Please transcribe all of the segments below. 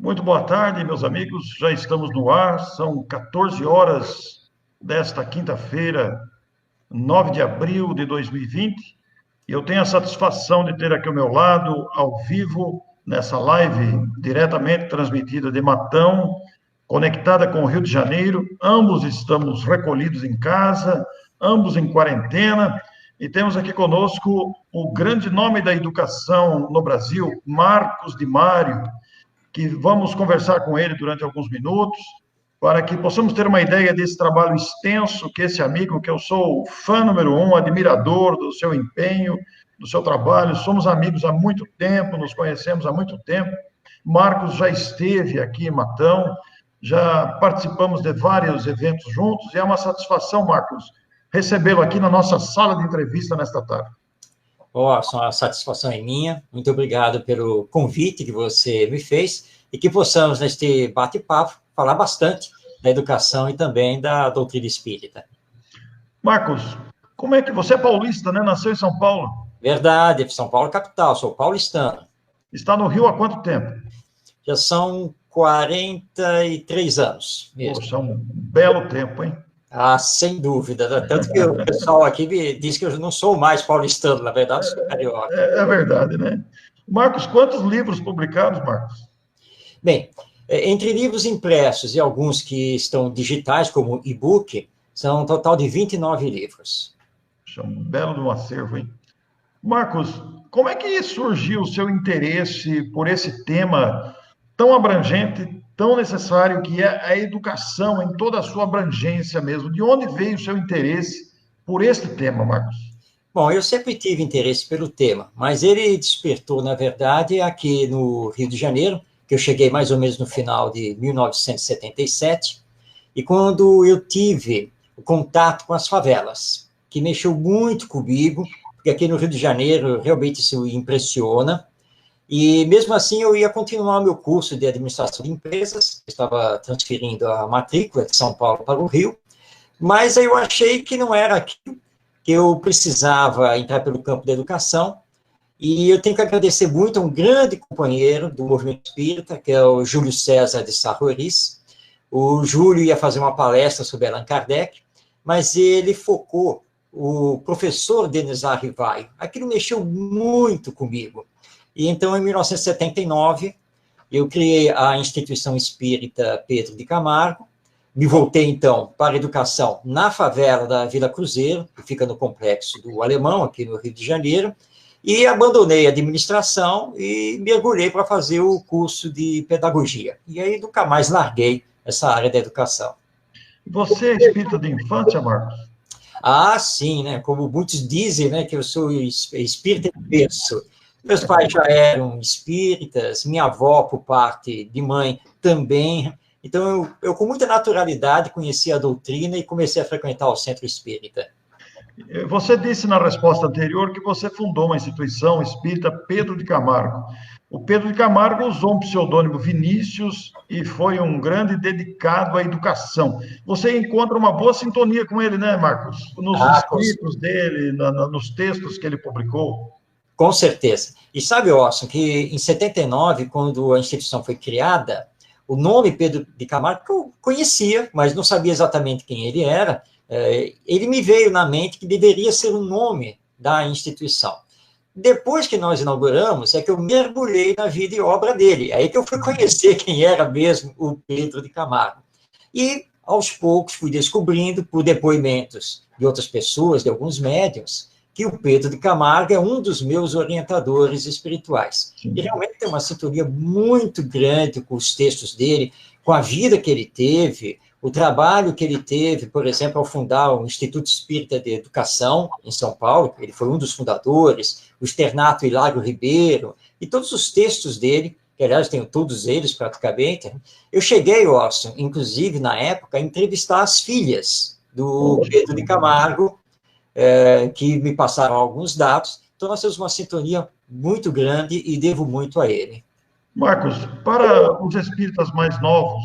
Muito boa tarde, meus amigos. Já estamos no ar, são 14 horas desta quinta-feira, 9 de abril de 2020. E eu tenho a satisfação de ter aqui ao meu lado, ao vivo, nessa live diretamente transmitida de Matão, conectada com o Rio de Janeiro. Ambos estamos recolhidos em casa, ambos em quarentena. E temos aqui conosco o grande nome da educação no Brasil, Marcos Di Mário, que vamos conversar com ele durante alguns minutos, para que possamos ter uma ideia desse trabalho extenso que esse amigo, que eu sou fã número um, admirador do seu empenho, do seu trabalho, somos amigos há muito tempo, nos conhecemos há muito tempo. Marcos já esteve aqui em Matão, já participamos de vários eventos juntos, e é uma satisfação, Marcos, recebê-lo aqui na nossa sala de entrevista nesta tarde. A satisfação é minha. Muito obrigado pelo convite que você me fez e que possamos, neste bate-papo, falar bastante da educação e também da doutrina espírita. Marcos, como é que você é paulista, né? Nasceu em São Paulo? Verdade, São Paulo capital, sou paulistano. Está no Rio há quanto tempo? Já são 43 anos mesmo. Poxa, um belo tempo, hein? Ah, sem dúvida. Tanto que o pessoal aqui me diz que eu não sou mais paulistano, na verdade, sou carioca. É verdade, né? Marcos, quantos livros publicados, Marcos? Bem, entre livros impressos e alguns que estão digitais, como e-book, são um total de 29 livros. Puxa, um belo de um acervo, hein? Marcos, como é que surgiu o seu interesse por esse tema tão abrangente, tão necessário, que é a educação em toda a sua abrangência mesmo? De onde veio o seu interesse por este tema, Marcos? Bom, eu sempre tive interesse pelo tema, mas ele despertou, na verdade, aqui no Rio de Janeiro, que eu cheguei mais ou menos no final de 1977, e quando eu tive o contato com as favelas, que mexeu muito comigo, porque aqui no Rio de Janeiro realmente isso impressiona. E, mesmo assim, eu ia continuar meu curso de administração de empresas, estava transferindo a matrícula de São Paulo para o Rio, mas aí eu achei que não era aquilo, que eu precisava entrar pelo campo da educação, e eu tenho que agradecer muito a um grande companheiro do movimento espírita, que é o Júlio César de Sarroris. O Júlio ia fazer uma palestra sobre Allan Kardec, mas ele focou o professor Denis Arrivai. Aquilo mexeu muito comigo. E então, em 1979, eu criei a Instituição Espírita Pedro de Camargo, me voltei, então, para a educação na favela da Vila Cruzeiro, que fica no Complexo do Alemão, aqui no Rio de Janeiro, e abandonei a administração e mergulhei para fazer o curso de pedagogia. E aí nunca mais larguei essa área da educação. Você é espírita de infância, Marcos? Ah, sim, né? Como muitos dizem, né, que eu sou espírita de berço. Meus pais já eram espíritas, minha avó, por parte de mãe, também. Então, eu com muita naturalidade conheci a doutrina e comecei a frequentar o centro espírita. Você disse na resposta anterior que você fundou uma instituição espírita Pedro de Camargo. O Pedro de Camargo usou um pseudônimo Vinícius e foi um grande dedicado à educação. Você encontra uma boa sintonia com ele, né, Marcos? Nos escritos dele, nos textos que ele publicou. Com certeza. E sabe, Orson, que em 79, quando a instituição foi criada, o nome Pedro de Camargo, que eu conhecia, mas não sabia exatamente quem ele era, ele me veio na mente que deveria ser o nome da instituição. Depois que nós inauguramos, é que eu mergulhei na vida e obra dele. Aí que eu fui conhecer quem era mesmo o Pedro de Camargo. E, aos poucos, fui descobrindo, por depoimentos de outras pessoas, de alguns médiuns, que o Pedro de Camargo é um dos meus orientadores espirituais. E realmente tem uma sintonia muito grande com os textos dele, com a vida que ele teve, o trabalho que ele teve, por exemplo, ao fundar o Instituto Espírita de Educação, em São Paulo, ele foi um dos fundadores, o Externato Hilário Ribeiro, e todos os textos dele, que, aliás, tenho todos eles praticamente. Eu cheguei, Orson, inclusive, na época, a entrevistar as filhas do Pedro de Camargo, que me passaram alguns dados. Então, nós temos uma sintonia muito grande e devo muito a ele. Marcos, para os espíritas mais novos,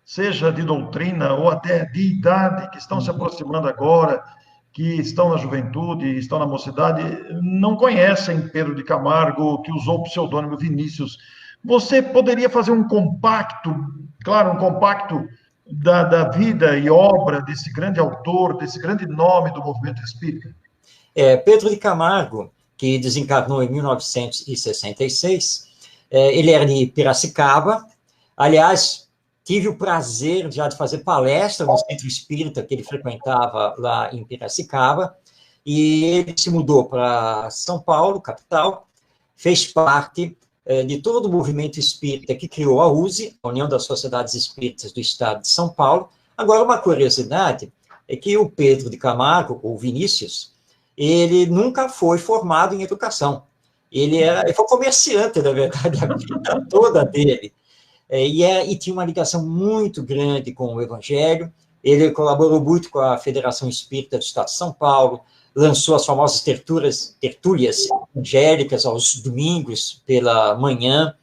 seja de doutrina ou até de idade, que estão se aproximando agora, que estão na juventude, estão na mocidade, não conhecem Pedro de Camargo, que usou o pseudônimo Vinícius. Você poderia fazer um compacto, claro, um compacto da vida e obra desse grande autor, desse grande nome do movimento espírita? Pedro de Camargo, que desencarnou em 1966, ele era de Piracicaba. Aliás, tive o prazer já de fazer palestra no centro espírita que ele frequentava lá em Piracicaba, e ele se mudou para São Paulo, capital, fez parte de todo o movimento espírita que criou a USE, a União das Sociedades Espíritas do Estado de São Paulo. Agora, uma curiosidade é que o Pedro de Camargo, ou Vinícius, ele nunca foi formado em educação. Ele foi comerciante, na verdade, a vida toda dele. E tinha uma ligação muito grande com o Evangelho. Ele colaborou muito com a Federação Espírita do Estado de São Paulo, lançou as famosas tertúlias evangélicas aos domingos pela manhã,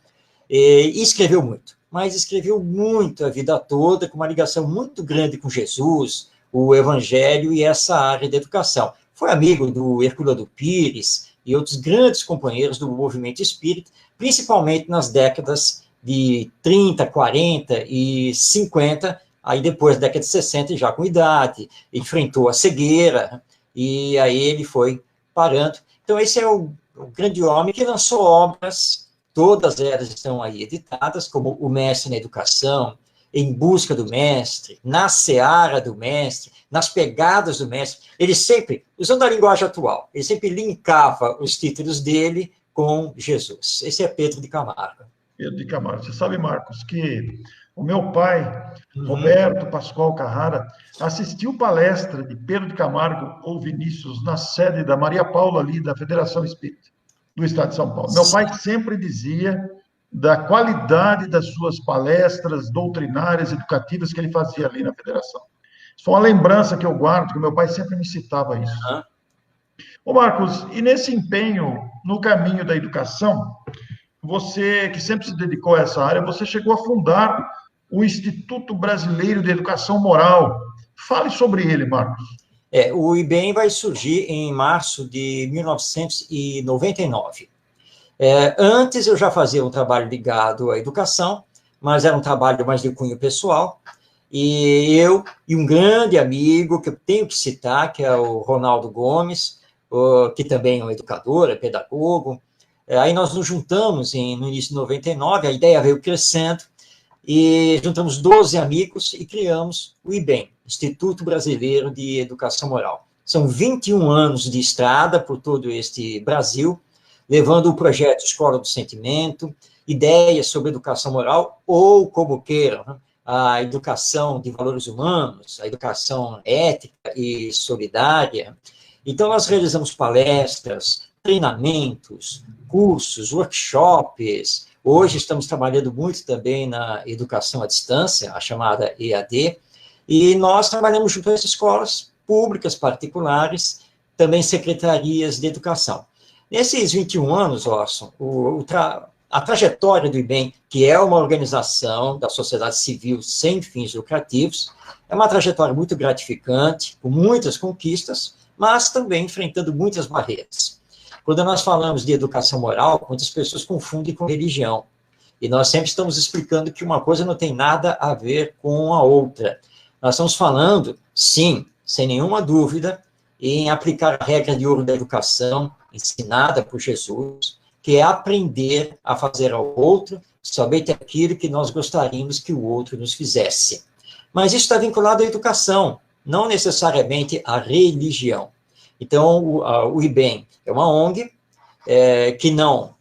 e escreveu muito. Mas escreveu muito a vida toda, com uma ligação muito grande com Jesus, o Evangelho e essa área da educação. Foi amigo do Herculano Pires e outros grandes companheiros do movimento espírita, principalmente nas décadas de 30, 40 e 50, aí depois da década de 60, já com idade, enfrentou a cegueira, e aí ele foi parando. Então, esse é o grande homem que lançou obras, todas elas estão aí editadas, como O Mestre na Educação, Em Busca do Mestre, Na Seara do Mestre, Nas Pegadas do Mestre. Ele sempre, usando a linguagem atual, ele sempre linkava os títulos dele com Jesus. Esse é Pedro de Camargo. Pedro de Camargo. Você sabe, Marcos, que o meu pai, Roberto Pascoal Carrara, assistiu palestra de Pedro de Camargo ou Vinícius na sede da Maria Paula, ali, da Federação Espírita do Estado de São Paulo. Meu pai sempre dizia da qualidade das suas palestras doutrinárias, educativas que ele fazia ali na Federação. Isso foi uma lembrança que eu guardo, que meu pai sempre me citava isso. Ô Marcos, e nesse empenho no caminho da educação, você, que sempre se dedicou a essa área, você chegou a fundar o Instituto Brasileiro de Educação Moral. Fale sobre ele, Marcos. O IBEM vai surgir em março de 1999. Antes eu já fazia um trabalho ligado à educação, mas era um trabalho mais de cunho pessoal, e eu e um grande amigo, que eu tenho que citar, que é o Ronaldo Gomes, que também é um educador, é pedagogo. Aí nós nos juntamos no início de 99, a ideia veio crescendo, e juntamos 12 amigos e criamos o IBEM, Instituto Brasileiro de Educação Moral. São 21 anos de estrada por todo este Brasil, levando o projeto Escola do Sentimento, ideias sobre educação moral, ou como queiram, a educação de valores humanos, a educação ética e solidária. Então, nós realizamos palestras, treinamentos, cursos, workshops. Hoje estamos trabalhando muito também na educação à distância, a chamada EAD, e nós trabalhamos junto às escolas públicas, particulares, também secretarias de educação. Nesses 21 anos, Orson, a trajetória do IBEM, que é uma organização da sociedade civil sem fins lucrativos, é uma trajetória muito gratificante, com muitas conquistas, mas também enfrentando muitas barreiras. Quando nós falamos de educação moral, muitas pessoas confundem com religião. E nós sempre estamos explicando que uma coisa não tem nada a ver com a outra. Nós estamos falando, sim, sem nenhuma dúvida, em aplicar a regra de ouro da educação, ensinada por Jesus, que é aprender a fazer ao outro somente aquilo que nós gostaríamos que o outro nos fizesse. Mas isso está vinculado à educação, não necessariamente à religião. Então, o IBEM é uma ONG que não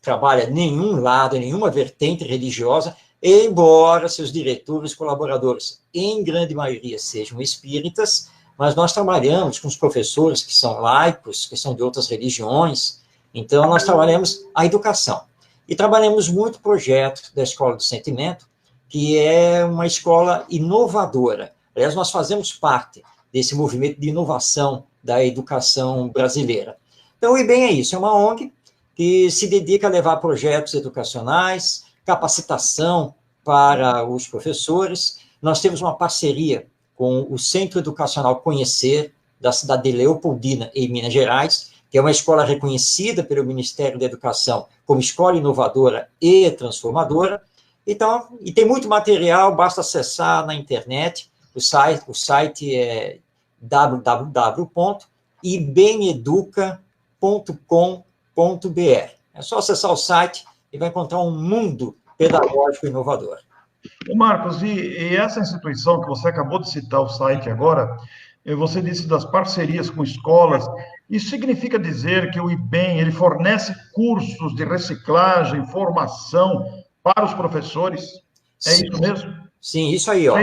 trabalha nenhum lado, nenhuma vertente religiosa, embora seus diretores, colaboradores, em grande maioria, sejam espíritas, mas nós trabalhamos com os professores que são laicos, que são de outras religiões, então nós trabalhamos a educação. E trabalhamos muito projeto da Escola do Sentimento, que é uma escola inovadora. Aliás, nós fazemos parte desse movimento de inovação da educação brasileira. Então, o IBEM é isso, é uma ONG que se dedica a levar projetos educacionais, capacitação para os professores. Nós temos uma parceria com o Centro Educacional Conhecer, da cidade de Leopoldina, em Minas Gerais, que é uma escola reconhecida pelo Ministério da Educação como escola inovadora e transformadora. Então, e tem muito material, basta acessar na internet. O site é www.ibemeduca.com.br. É só acessar o site e vai encontrar um mundo pedagógico inovador. Ô Marcos, e essa instituição que você acabou de citar, o site agora, você disse das parcerias com escolas, isso significa dizer que o IBEM, ele fornece cursos de reciclagem, formação para os professores? É Sim, isso mesmo? sim, isso aí, ó.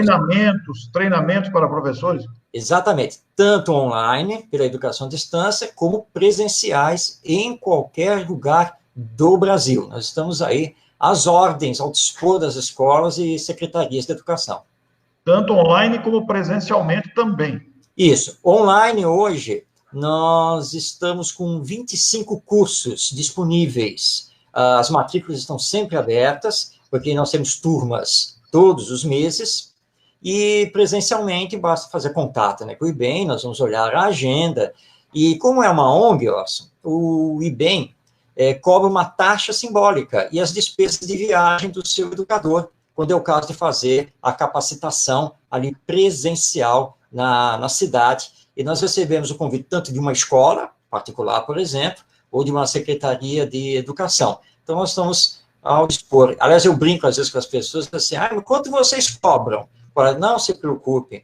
Treinamentos para professores? Exatamente, tanto online, pela educação à distância, como presenciais em qualquer lugar do Brasil. Nós estamos aí às ordens, ao dispor das escolas e secretarias de educação. Tanto online como presencialmente também. Isso. Online, hoje, nós estamos com 25 cursos disponíveis. As matrículas estão sempre abertas, porque nós temos turmas todos os meses, e presencialmente basta fazer contato, né, com o IBEM, nós vamos olhar a agenda, e como é uma ONG, Orson, o IBEM cobra uma taxa simbólica e as despesas de viagem do seu educador, quando é o caso de fazer a capacitação ali presencial na cidade, e nós recebemos o convite tanto de uma escola particular, por exemplo, ou de uma secretaria de educação. Então, nós estamos ao dispor. Aliás, eu brinco às vezes com as pessoas, assim, mas quanto vocês cobram? Agora, não se preocupem,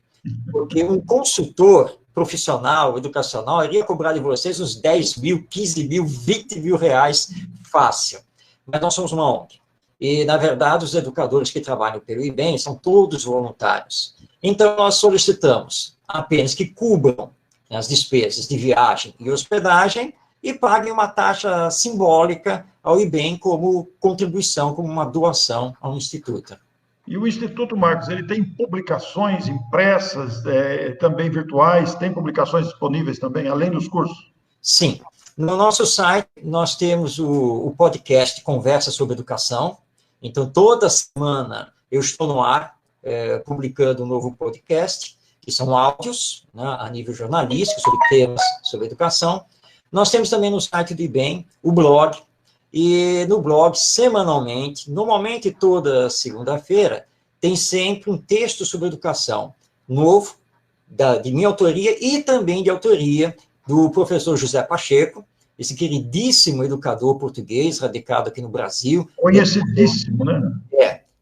porque um consultor profissional, educacional, iria cobrar de vocês uns 10 mil, 15 mil, 20 mil reais fácil. Mas nós somos uma ONG. E, na verdade, os educadores que trabalham pelo IBEM são todos voluntários. Então, nós solicitamos apenas que cubram as despesas de viagem e hospedagem e paguem uma taxa simbólica ao IBEM como contribuição, como uma doação ao Instituto. E o Instituto, Marcos, ele tem publicações impressas, também virtuais, tem publicações disponíveis também, além dos cursos? Sim. No nosso site, nós temos o podcast Conversa sobre Educação. Então, toda semana eu estou no ar, publicando um novo podcast, que são áudios, né, a nível jornalístico, sobre temas sobre educação. Nós temos também no site do IBEM o blog, e no blog, semanalmente, normalmente toda segunda-feira, tem sempre um texto sobre educação novo, de minha autoria e também de autoria do professor José Pacheco, esse queridíssimo educador português, radicado aqui no Brasil. Conhecidíssimo, né?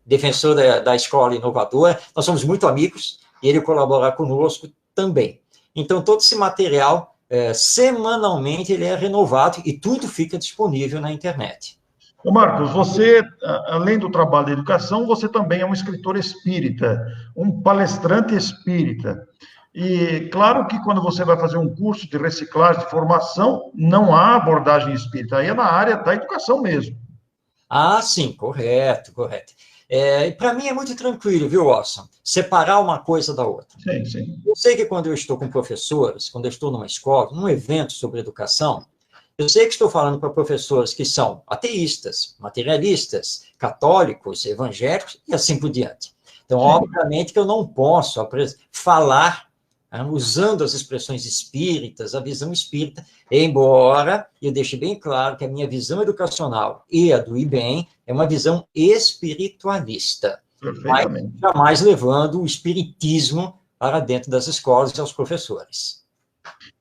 Defensor da escola inovadora. Nós somos muito amigos e ele colabora conosco também. Então, todo esse material, semanalmente, ele é renovado e tudo fica disponível na internet. Ô Marcos, você, além do trabalho de educação, você também é um escritor espírita, um palestrante espírita. E claro que quando você vai fazer um curso de reciclagem, de formação, não há abordagem espírita, aí é na área da educação mesmo. Ah, sim, correto. Para mim é muito tranquilo, viu, Orson? Separar uma coisa da outra. Sim, sim. Eu sei que quando eu estou com professores, quando eu estou numa escola, num evento sobre educação, eu sei que estou falando para professores que são ateístas, materialistas, católicos, evangélicos e assim por diante. Então, sim, obviamente que eu não posso falar usando as expressões espíritas, a visão espírita, embora eu deixe bem claro que a minha visão educacional e a do IBEM é uma visão espiritualista, mas jamais levando o espiritismo para dentro das escolas e aos professores.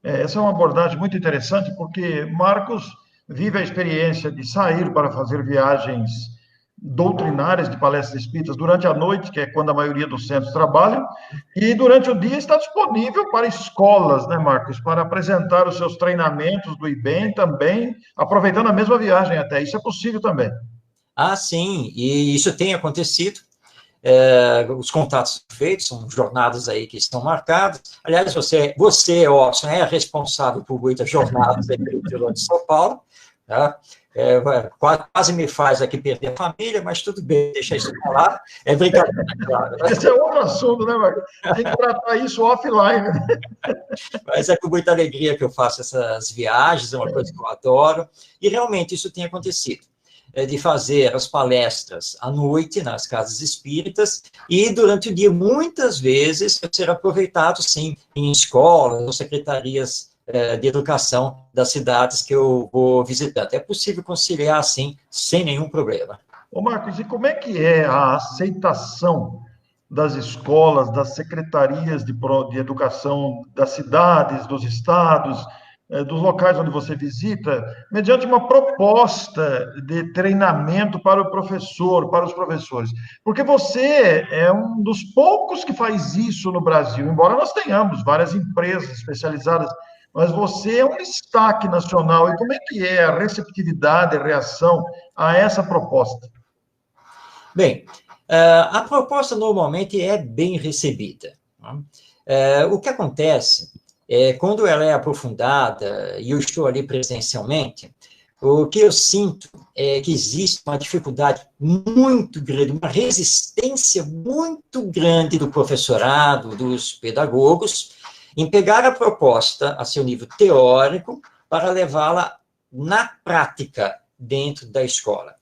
Essa é uma abordagem muito interessante, porque Marcos vive a experiência de sair para fazer viagens doutrinárias de palestras espíritas durante a noite, que é quando a maioria dos centros trabalham, e durante o dia está disponível para escolas, né, Marcos, para apresentar os seus treinamentos do IBEM também, aproveitando a mesma viagem até. Isso é possível também. Ah, sim, e isso tem acontecido. Os contatos feitos, são jornadas aí que estão marcadas. Aliás, você Orson, é responsável por muitas jornadas aí pelo interior de São Paulo, tá? Quase me faz aqui perder a família, mas tudo bem, deixa isso para lá. É brincadeira, claro. Né? Esse é outro assunto, né, Marcos? Tem que tratar isso offline. Mas é com muita alegria que eu faço essas viagens, é uma coisa que eu adoro, e realmente isso tem acontecido. De fazer as palestras à noite nas casas espíritas e durante o dia, muitas vezes, ser aproveitado, sim, em escolas ou secretarias de educação das cidades que eu vou visitando. É possível conciliar, assim, sem nenhum problema. Ô Marcos, e como é que é a aceitação das escolas, das secretarias de educação das cidades, dos estados, dos locais onde você visita, mediante uma proposta de treinamento para o professor, para os professores? Porque você é um dos poucos que faz isso no Brasil, embora nós tenhamos várias empresas especializadas, mas você é um destaque nacional. E como é que é a receptividade, a reação a essa proposta? Bem, a proposta normalmente é bem recebida. O que acontece é, quando ela é aprofundada, e eu estou ali presencialmente, o que eu sinto é que existe uma dificuldade muito grande, uma resistência muito grande do professorado, dos pedagogos, em pegar a proposta a seu nível teórico para levá-la na prática dentro da escola.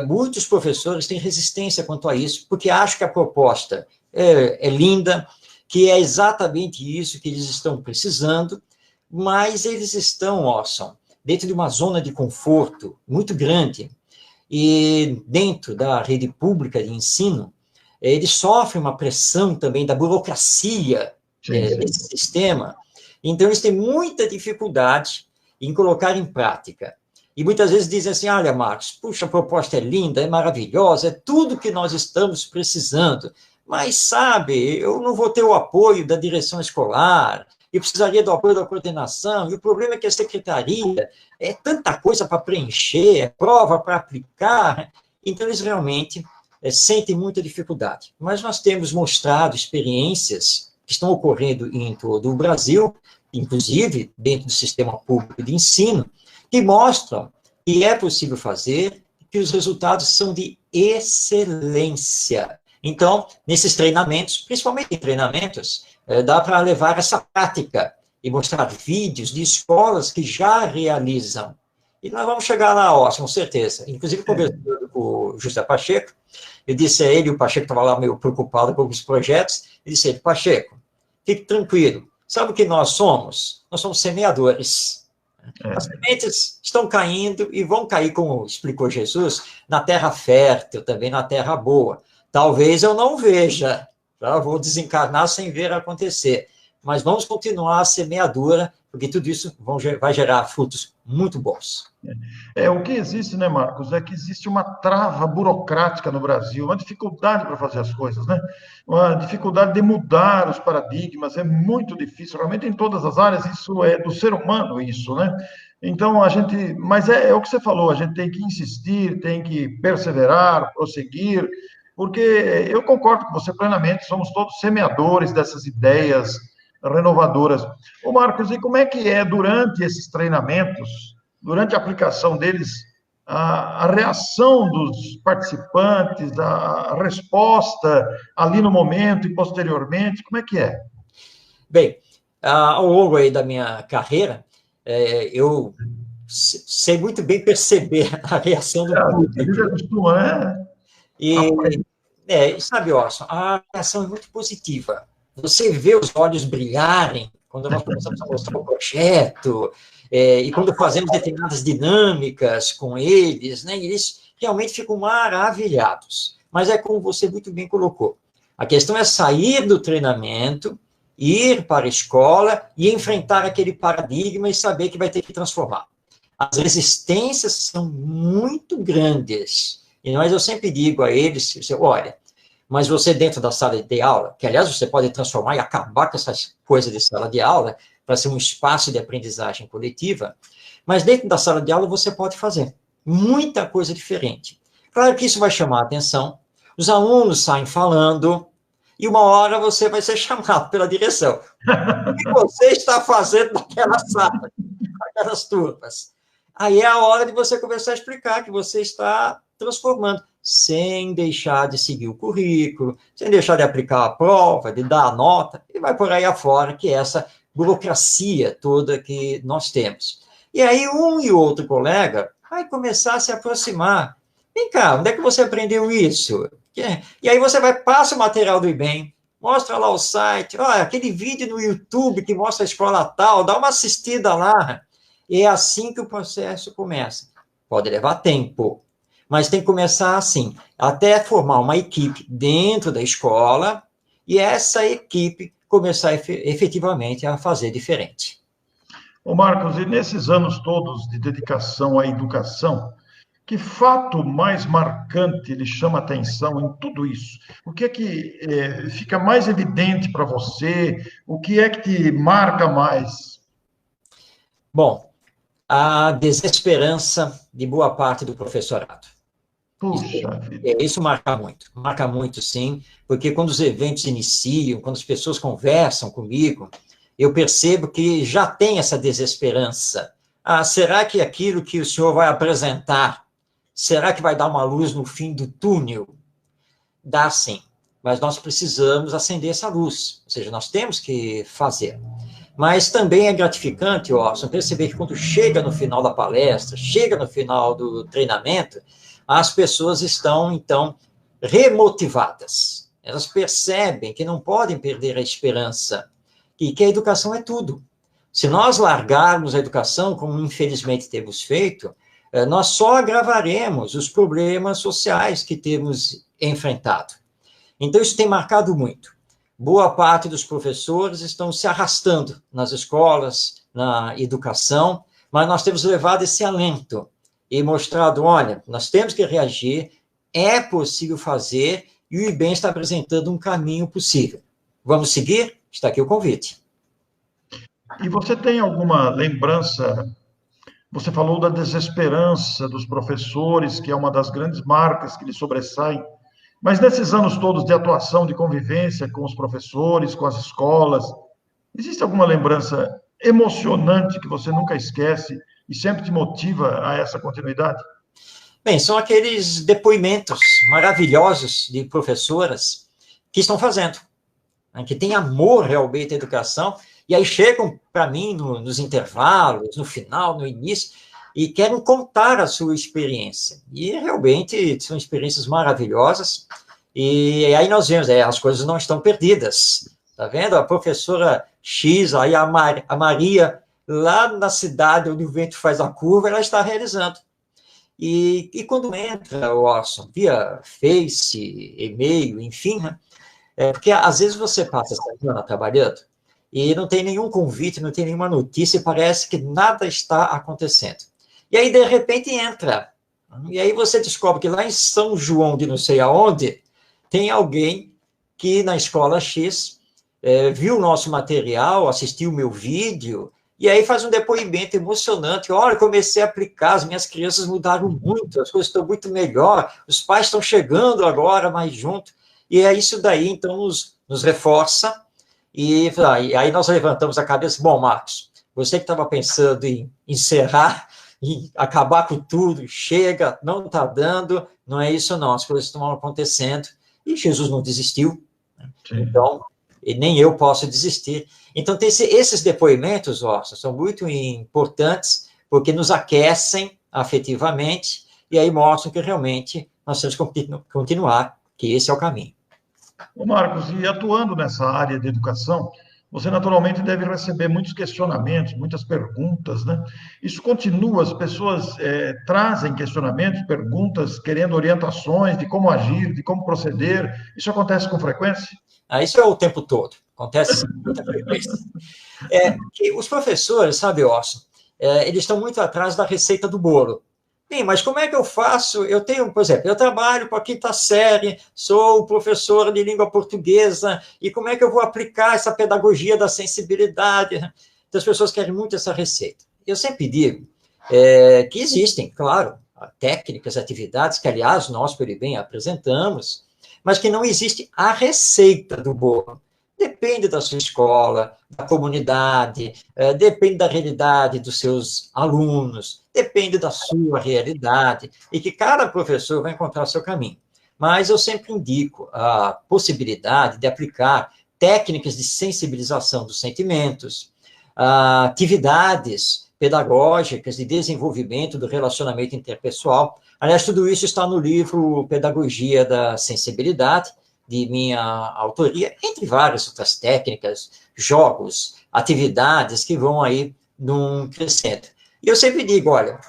Muitos professores têm resistência quanto a isso, porque acham que a proposta é linda, que é exatamente isso que eles estão precisando, mas eles estão, Orson, dentro de uma zona de conforto muito grande, e dentro da rede pública de ensino, eles sofrem uma pressão também da burocracia desse sistema, então eles têm muita dificuldade em colocar em prática. E muitas vezes dizem assim, olha, Marcos, puxa, a proposta é linda, é maravilhosa, é tudo que nós estamos precisando, mas, sabe, eu não vou ter o apoio da direção escolar, eu precisaria do apoio da coordenação, e o problema é que a secretaria é tanta coisa para preencher, é prova para aplicar, então eles realmente sentem muita dificuldade. Mas nós temos mostrado experiências que estão ocorrendo em todo o Brasil, inclusive dentro do sistema público de ensino, que mostram que é possível fazer, que os resultados são de excelência. Então, nesses treinamentos, principalmente em treinamentos, dá para levar essa prática e mostrar vídeos de escolas que já realizam. E nós vamos chegar lá, ó, com certeza. Inclusive, conversando com o José Pacheco, eu disse a ele, o Pacheco estava lá meio preocupado com os projetos, eu disse a ele, Pacheco, fique tranquilo, sabe o que nós somos? Nós somos semeadores. As sementes estão caindo e vão cair, como explicou Jesus, na terra fértil, também na terra boa. Talvez eu não veja, tá? Vou desencarnar sem ver acontecer, mas vamos continuar a semeadura, porque tudo isso vai gerar frutos muito bons. O que existe, né, Marcos, é que existe uma trava burocrática no Brasil, uma dificuldade para fazer as coisas, né? Uma dificuldade de mudar os paradigmas, é muito difícil, realmente em todas as áreas, isso é do ser humano, isso, né? Então, mas é o que você falou, a gente tem que insistir, tem que perseverar, prosseguir, porque eu concordo com você plenamente, somos todos semeadores dessas ideias renovadoras. Ô Marcos, e como é que é durante esses treinamentos, durante a aplicação deles, a reação dos participantes, a resposta ali no momento e posteriormente, como é que é? Bem, ao longo aí da minha carreira, eu sei muito bem perceber a reação do público. A gente acostuma, né? E, sabe, Orson, a reação é muito positiva. Você vê os olhos brilharem quando nós começamos a mostrar o projeto, e quando fazemos determinadas dinâmicas com eles, né, eles realmente ficam maravilhados. Mas é como você muito bem colocou. A questão é sair do treinamento, ir para a escola e enfrentar aquele paradigma e saber que vai ter que transformar. As resistências são muito grandes. Mas eu sempre digo a eles, olha, mas você dentro da sala de aula, que aliás você pode transformar e acabar com essas coisas de sala de aula, para ser um espaço de aprendizagem coletiva, mas dentro da sala de aula você pode fazer muita coisa diferente. Claro que isso vai chamar a atenção, os alunos saem falando, e uma hora você vai ser chamado pela direção. O que você está fazendo naquela sala, naquelas turmas? Aí é a hora de você começar a explicar que você está transformando, sem deixar de seguir o currículo, sem deixar de aplicar a prova, de dar a nota, e vai por aí afora, que é essa burocracia toda que nós temos. E aí um e outro colega vai começar a se aproximar. Vem cá, onde é que você aprendeu isso? E aí você passa o material do IBEM, mostra lá o site, olha, aquele vídeo no YouTube que mostra a escola tal, dá uma assistida lá. E é assim que o processo começa. Pode levar tempo, mas tem que começar assim, até formar uma equipe dentro da escola e essa equipe começar efetivamente a fazer diferente. Ô Marcos, e nesses anos todos de dedicação à educação, que fato mais marcante lhe chama atenção em tudo isso? O que é que fica mais evidente para você? O que é que te marca mais? Bom, a desesperança de boa parte do professorado. Puxa vida. Isso marca muito, sim, porque quando os eventos iniciam, quando as pessoas conversam comigo, eu percebo que já tem essa desesperança. Ah, será que aquilo que o senhor vai apresentar, será que vai dar uma luz no fim do túnel? Dá sim, mas nós precisamos acender essa luz, ou seja, nós temos que fazer. Mas também é gratificante, Orson, perceber que quando chega no final da palestra, chega no final do treinamento, as pessoas estão, então, remotivadas. Elas percebem que não podem perder a esperança e que a educação é tudo. Se nós largarmos a educação, como infelizmente temos feito, nós só agravaremos os problemas sociais que temos enfrentado. Então, isso tem marcado muito. Boa parte dos professores estão se arrastando nas escolas, na educação, mas nós temos levado esse alento e mostrado, olha, nós temos que reagir, é possível fazer, e o IBEM está apresentando um caminho possível. Vamos seguir? Está aqui o convite. E você tem alguma lembrança? Você falou da desesperança dos professores, que é uma das grandes marcas que lhe sobressaem. Mas nesses anos todos de atuação, de convivência com os professores, com as escolas, existe alguma lembrança emocionante que você nunca esquece e sempre te motiva a essa continuidade? Bem, são aqueles depoimentos maravilhosos de professoras que estão fazendo, né, que têm amor realmente à educação, e aí chegam para mim nos intervalos, no final, no início, e querem contar a sua experiência. E realmente são experiências maravilhosas, e aí nós vemos, as coisas não estão perdidas. Tá vendo? A professora X, aí a Maria, lá na cidade onde o vento faz a curva, ela está realizando. E quando entra, Orson, via Face, e-mail, enfim, né? Porque às vezes você passa a semana trabalhando e não tem nenhum convite, não tem nenhuma notícia, e parece que nada está acontecendo. E aí, de repente, entra. E aí você descobre que lá em São João de não sei aonde, tem alguém que na escola X viu o nosso material, assistiu o meu vídeo, e aí faz um depoimento emocionante. Olha, comecei a aplicar, as minhas crianças mudaram muito, as coisas estão muito melhor, os pais estão chegando agora mais junto. E é isso daí, então, nos reforça. E aí nós levantamos a cabeça. Bom, Marcos, você que estava pensando em encerrar, em acabar com tudo, chega, não está dando, não é isso não, as coisas estão acontecendo. E Jesus não desistiu, né? Então, e nem eu posso desistir. Então, esses depoimentos, são muito importantes, porque nos aquecem afetivamente, e aí mostram que realmente nós temos que continuar, que esse é o caminho. Ô Marcos, e atuando nessa área de educação, você naturalmente deve receber muitos questionamentos, muitas perguntas, né? Isso continua, as pessoas trazem questionamentos, perguntas, querendo orientações de como agir, de como proceder. Isso acontece com frequência? Isso é o tempo todo, acontece com muita frequência. Que os professores, sabe, Orson, eles estão muito atrás da receita do bolo. Bem, mas como é que eu faço? Eu tenho, por exemplo, eu trabalho com a quinta série, sou professor de língua portuguesa, e como é que eu vou aplicar essa pedagogia da sensibilidade? Então, as pessoas querem muito essa receita. Eu sempre digo que existem, claro, técnicas, atividades que, aliás, nós, pelo IBEM, apresentamos, mas que não existe a receita do bolo. Depende da sua escola, da comunidade, depende da realidade dos seus alunos, depende da sua realidade, e que cada professor vai encontrar o seu caminho. Mas eu sempre indico a possibilidade de aplicar técnicas de sensibilização dos sentimentos, atividades pedagógicas de desenvolvimento do relacionamento interpessoal. Aliás, tudo isso está no livro Pedagogia da Sensibilidade, de minha autoria, entre várias outras técnicas, jogos, atividades que vão aí num crescendo. E eu sempre digo, olha,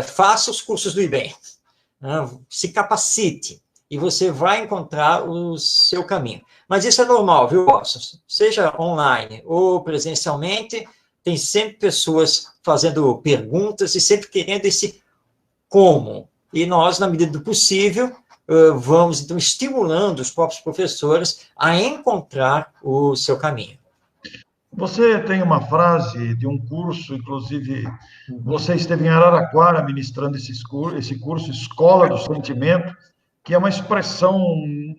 faça os cursos do IBEM, né? Se capacite, e você vai encontrar o seu caminho. Mas isso é normal, viu, Watson? Seja online ou presencialmente, tem sempre pessoas fazendo perguntas e sempre querendo esse como. E nós, na medida do possível, vamos, então, estimulando os próprios professores a encontrar o seu caminho. Você tem uma frase de um curso, inclusive, você esteve em Araraquara ministrando esse curso Escola do Sentimento, que é uma expressão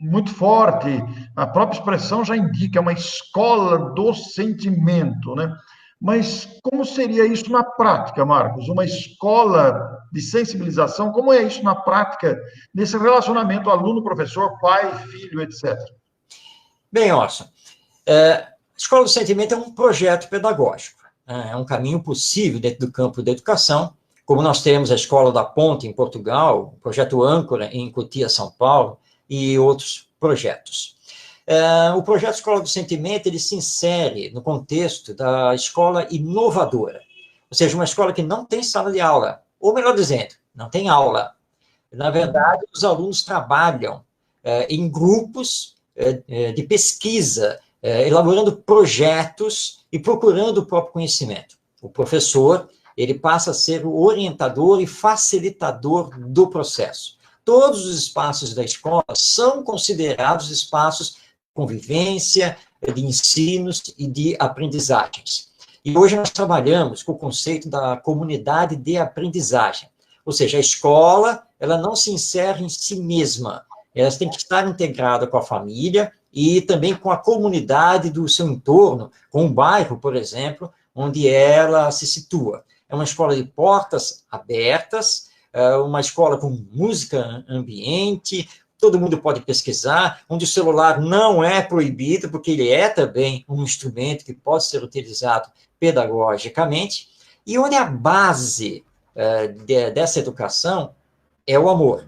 muito forte, a própria expressão já indica, é uma escola do sentimento, né? Mas como seria isso na prática, Marcos? Uma escola de sensibilização, como é isso na prática, nesse relacionamento aluno-professor, pai, filho, etc.? Bem, Orson, a Escola do Sentimento é um projeto pedagógico, né? É um caminho possível dentro do campo da educação, como nós temos a Escola da Ponte em Portugal, o projeto Âncora em Cotia, São Paulo, e outros projetos. O projeto Escola do Sentimento, ele se insere no contexto da escola inovadora, ou seja, uma escola que não tem sala de aula, ou melhor dizendo, não tem aula. Na verdade, os alunos trabalham em grupos de pesquisa, elaborando projetos e procurando o próprio conhecimento. O professor, ele passa a ser o orientador e facilitador do processo. Todos os espaços da escola são considerados espaços de convivência, de ensinos e de aprendizagens. E hoje nós trabalhamos com o conceito da comunidade de aprendizagem. Ou seja, a escola, ela não se encerra em si mesma. Ela tem que estar integrada com a família e também com a comunidade do seu entorno, com o bairro, por exemplo, onde ela se situa. É uma escola de portas abertas, uma escola com música ambiente, todo mundo pode pesquisar, onde o celular não é proibido, porque ele é também um instrumento que pode ser utilizado pedagogicamente, e onde a base dessa educação é o amor.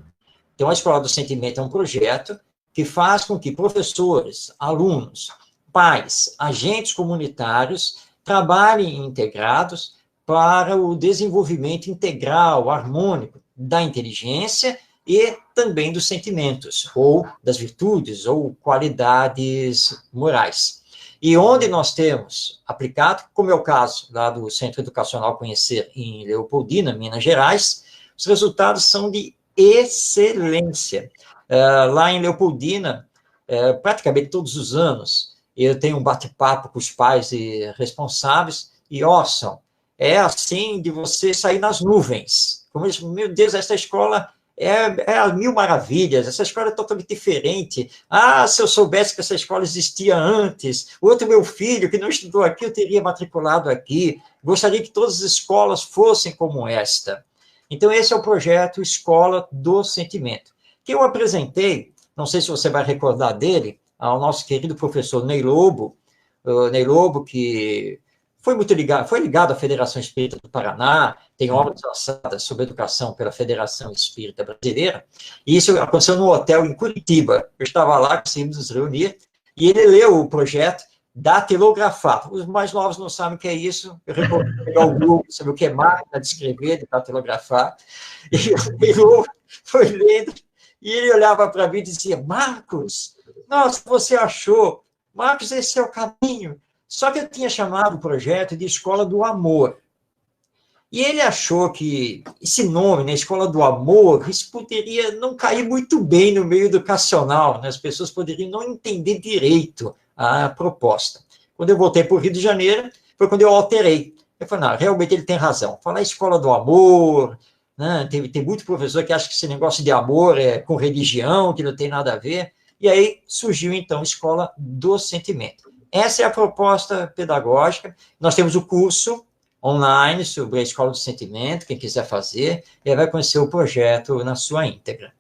Então, a Escola do Sentimento é um projeto que faz com que professores, alunos, pais, agentes comunitários trabalhem integrados para o desenvolvimento integral, harmônico da inteligência e também dos sentimentos, ou das virtudes, ou qualidades morais. E onde nós temos aplicado, como é o caso lá do Centro Educacional Conhecer, em Leopoldina, Minas Gerais, os resultados são de excelência. Lá em Leopoldina, praticamente todos os anos, eu tenho um bate-papo com os pais e responsáveis, e, Orson, é assim de você sair nas nuvens. Como eles, meu Deus, essa escola é a mil maravilhas, essa escola é totalmente diferente. Ah, se eu soubesse que essa escola existia antes, outro meu filho que não estudou aqui, eu teria matriculado aqui. Gostaria que todas as escolas fossem como esta. Então, esse é o projeto Escola do Sentimento, que eu apresentei, não sei se você vai recordar dele, ao nosso querido professor Ney Lobo, que foi ligado à Federação Espírita do Paraná, tem obras lançadas sobre educação pela Federação Espírita Brasileira, e isso aconteceu num hotel em Curitiba. Eu estava lá, conseguimos nos reunir, e ele leu o projeto datilografar. Os mais novos não sabem o que é isso, eu recomendo pegar o Google, saber o que é máquina de escrever, de datilografar, e ele foi lendo, e ele olhava para mim e dizia, Marcos, nossa, você achou, Marcos, esse é o caminho. Só que eu tinha chamado o projeto de Escola do Amor. E ele achou que esse nome, né, Escola do Amor, isso poderia não cair muito bem no meio educacional, né? As pessoas poderiam não entender direito a proposta. Quando eu voltei para o Rio de Janeiro, foi quando eu alterei. Eu falei, não, realmente ele tem razão. Falar Escola do Amor, né? Tem muito professor que acha que esse negócio de amor é com religião, que não tem nada a ver. E aí surgiu, então, Escola do Sentimento. Essa é a proposta pedagógica. Nós temos o curso online sobre a Escola do Sentimento, quem quiser fazer, e vai conhecer o projeto na sua íntegra.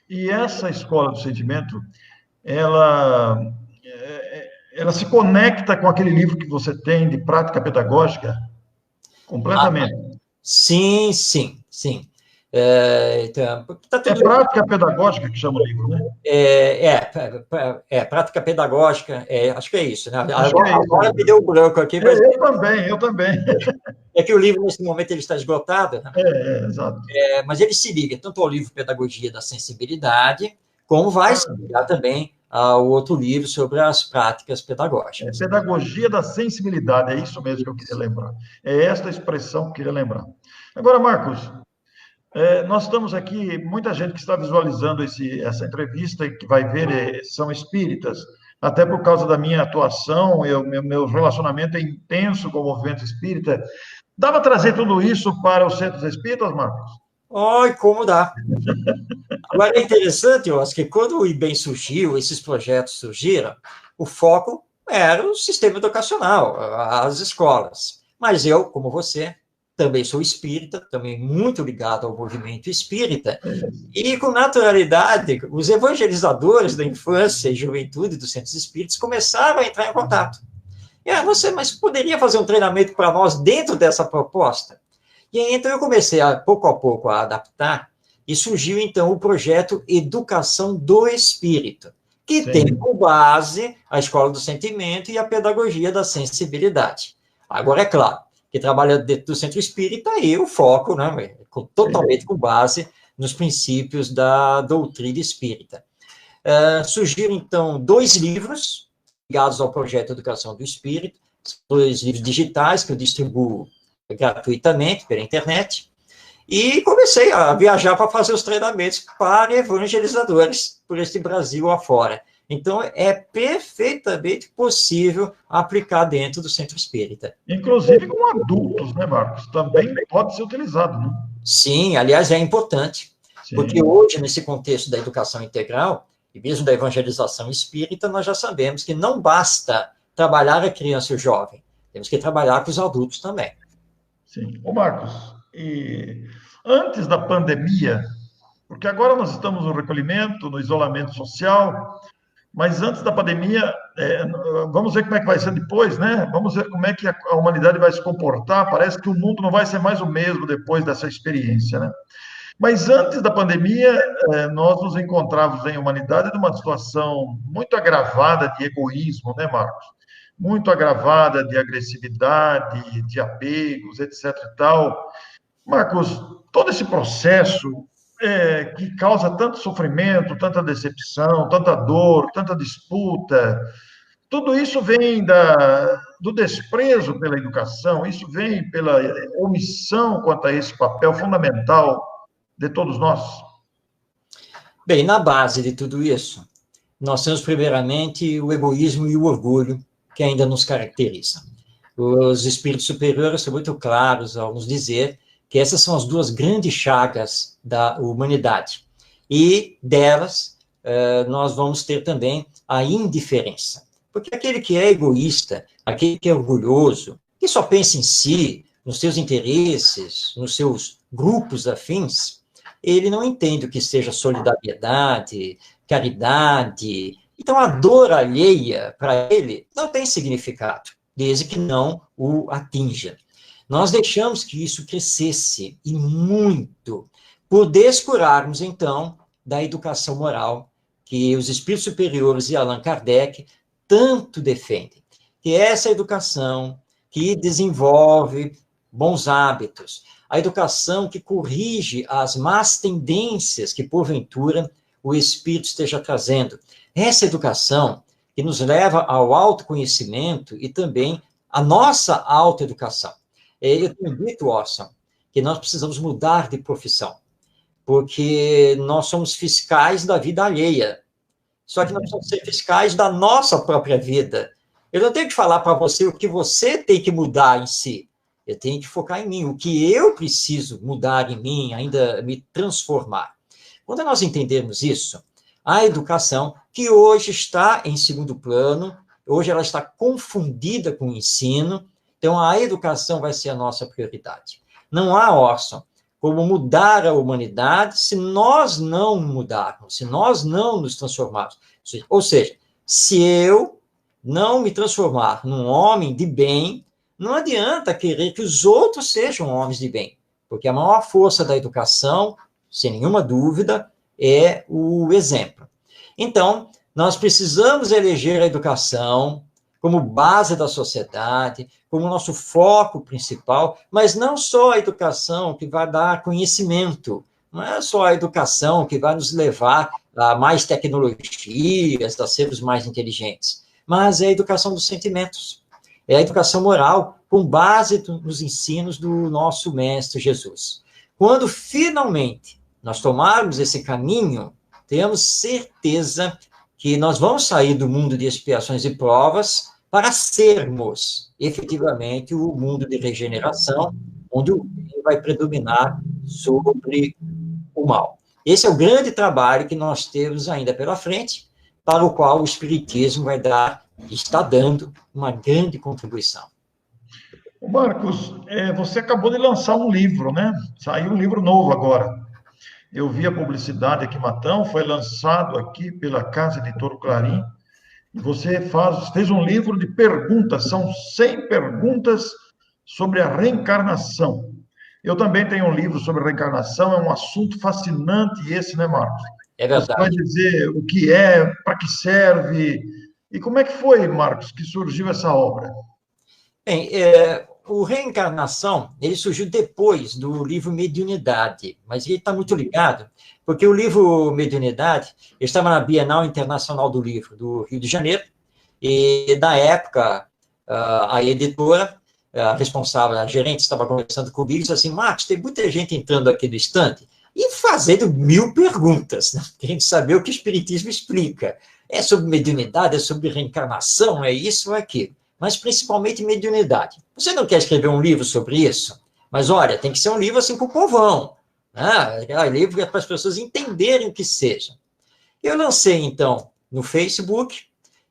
E essa Escola do Sentimento, ela, ela se conecta com aquele livro que você tem de prática pedagógica? Completamente. Sim, sim, sim. Então, tá É tudo prática pedagógica que chama o livro, né? prática pedagógica, acho que é isso, né? Acho que é isso. Agora me deu branco aqui, mas Eu também. é que o livro, nesse momento, ele está esgotado, né? Exato. Mas ele se liga tanto ao livro Pedagogia da Sensibilidade, como vai se ligar também ao outro livro sobre as práticas pedagógicas. Pedagogia da sensibilidade, é isso mesmo que eu queria lembrar. É esta expressão que eu queria lembrar. Agora, Marcos, nós estamos aqui, muita gente que está visualizando essa entrevista e que vai ver são espíritas, até por causa da minha atuação, meu relacionamento é intenso com o movimento espírita. Dá para trazer tudo isso para os centros espíritas, Marcos? Oi, como dá? Agora, é interessante, Oscar, que quando o IBEM surgiu, esses projetos surgiram, o foco era o sistema educacional, as escolas. Mas eu, como você, também sou espírita, também muito ligado ao movimento espírita, e com naturalidade, os evangelizadores da infância e juventude dos centros espíritas começaram a entrar em contato. Mas poderia fazer um treinamento para nós dentro dessa proposta? E aí, então, eu comecei, pouco a pouco, a adaptar, e surgiu, então, o projeto Educação do Espírito, que Sim. tem como base a Escola do Sentimento e a Pedagogia da Sensibilidade. Agora, é claro, que trabalha dentro do Centro Espírita e o foco, né, totalmente com base nos princípios da doutrina espírita. Surgiram, então, 2 livros ligados ao projeto Educação do Espírito, 2 livros digitais que eu distribuo gratuitamente pela internet, e comecei a viajar para fazer os treinamentos para evangelizadores por este Brasil afora. Então, é perfeitamente possível aplicar dentro do Centro Espírita. Inclusive com adultos, né, Marcos? Também pode ser utilizado, né? Sim, aliás, é importante, porque hoje, nesse contexto da educação integral, e mesmo da evangelização espírita, nós já sabemos que não basta trabalhar a criança e o jovem, temos que trabalhar com os adultos também. Sim. Ô, Marcos, e antes da pandemia, porque agora nós estamos no recolhimento, no isolamento social, mas antes da pandemia, vamos ver como é que vai ser depois, né? Vamos ver como é que a humanidade vai se comportar. Parece que o mundo não vai ser mais o mesmo depois dessa experiência, né? Mas antes da pandemia, nós nos encontrávamos em humanidade numa situação muito agravada de egoísmo, né, Marcos? Muito agravada de agressividade, de apegos, etc. e tal. Marcos, todo esse processo que causa tanto sofrimento, tanta decepção, tanta dor, tanta disputa, tudo isso vem do desprezo pela educação, isso vem pela omissão quanto a esse papel fundamental de todos nós. Bem, na base de tudo isso, nós temos primeiramente o egoísmo e o orgulho que ainda nos caracterizam. Os espíritos superiores são muito claros ao nos dizer que essas são as 2 grandes chagas da humanidade. E delas, nós vamos ter também a indiferença. Porque aquele que é egoísta, aquele que é orgulhoso, que só pensa em si, nos seus interesses, nos seus grupos afins, ele não entende o que seja solidariedade, caridade. Então, a dor alheia, para ele, não tem significado, desde que não o atinja. Nós deixamos que isso crescesse, e muito, por descurarmos, então, da educação moral que os espíritos superiores e Allan Kardec tanto defendem, que é essa educação que desenvolve bons hábitos, a educação que corrige as más tendências que, porventura, o espírito esteja trazendo. Essa educação que nos leva ao autoconhecimento e também à nossa autoeducação. Eu tenho dito, Orson, que nós precisamos mudar de profissão, porque nós somos fiscais da vida alheia. Só que nós precisamos ser fiscais da nossa própria vida. Eu não tenho que falar para você o que você tem que mudar em si. Eu tenho que focar em mim, o que eu preciso mudar em mim, ainda me transformar. Quando nós entendermos isso, a educação, que hoje está em segundo plano, hoje ela está confundida com o ensino, então a educação vai ser a nossa prioridade. Não há, Orson, como mudar a humanidade se nós não mudarmos, se nós não nos transformarmos. Ou seja, se eu não me transformar num homem de bem, não adianta querer que os outros sejam homens de bem, porque a maior força da educação, sem nenhuma dúvida, é o exemplo. Então, nós precisamos eleger a educação como base da sociedade, como nosso foco principal, mas não só a educação que vai dar conhecimento, não é só a educação que vai nos levar a mais tecnologias, a sermos mais inteligentes, mas é a educação dos sentimentos, é a educação moral, com base nos ensinos do nosso Mestre Jesus. Quando finalmente nós tomarmos esse caminho, temos certeza que nós vamos sair do mundo de expiações e provas para sermos, efetivamente, o mundo de regeneração, onde o bem vai predominar sobre o mal. Esse é o grande trabalho que nós temos ainda pela frente, para o qual o Espiritismo vai dar, está dando, uma grande contribuição. Marcos, você acabou de lançar um livro, né? Saiu um livro novo agora. Eu vi a publicidade aqui em Matão, foi lançado aqui pela Casa Editora Clarim, e você fez um livro de perguntas, são 100 perguntas sobre a reencarnação. Eu também tenho um livro sobre reencarnação, é um assunto fascinante esse, né, Marcos? É verdade. Você vai dizer o que é, para que serve, e como é que foi, Marcos, que surgiu essa obra? Bem, o Reencarnação, ele surgiu depois do livro Mediunidade, mas ele está muito ligado, porque o livro Mediunidade estava na Bienal Internacional do Livro do Rio de Janeiro, e na época, a editora, a responsável, a gerente, estava conversando comigo e disse assim: Marcos, tem muita gente entrando aqui no estande e fazendo 1000 perguntas, né? Querendo saber o que o Espiritismo explica. É sobre mediunidade, é sobre reencarnação, é isso ou aquilo. Mas principalmente mediunidade. Você não quer escrever um livro sobre isso? Mas, olha, tem que ser um livro assim para o povão. Né? Um livro para as pessoas entenderem o que seja. Eu lancei, então, no Facebook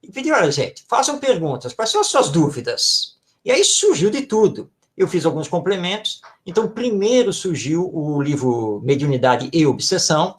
e pedi: olha, gente, façam perguntas, quais são as suas dúvidas? E aí surgiu de tudo. Eu fiz alguns complementos. Então, primeiro surgiu o livro Mediunidade e Obsessão,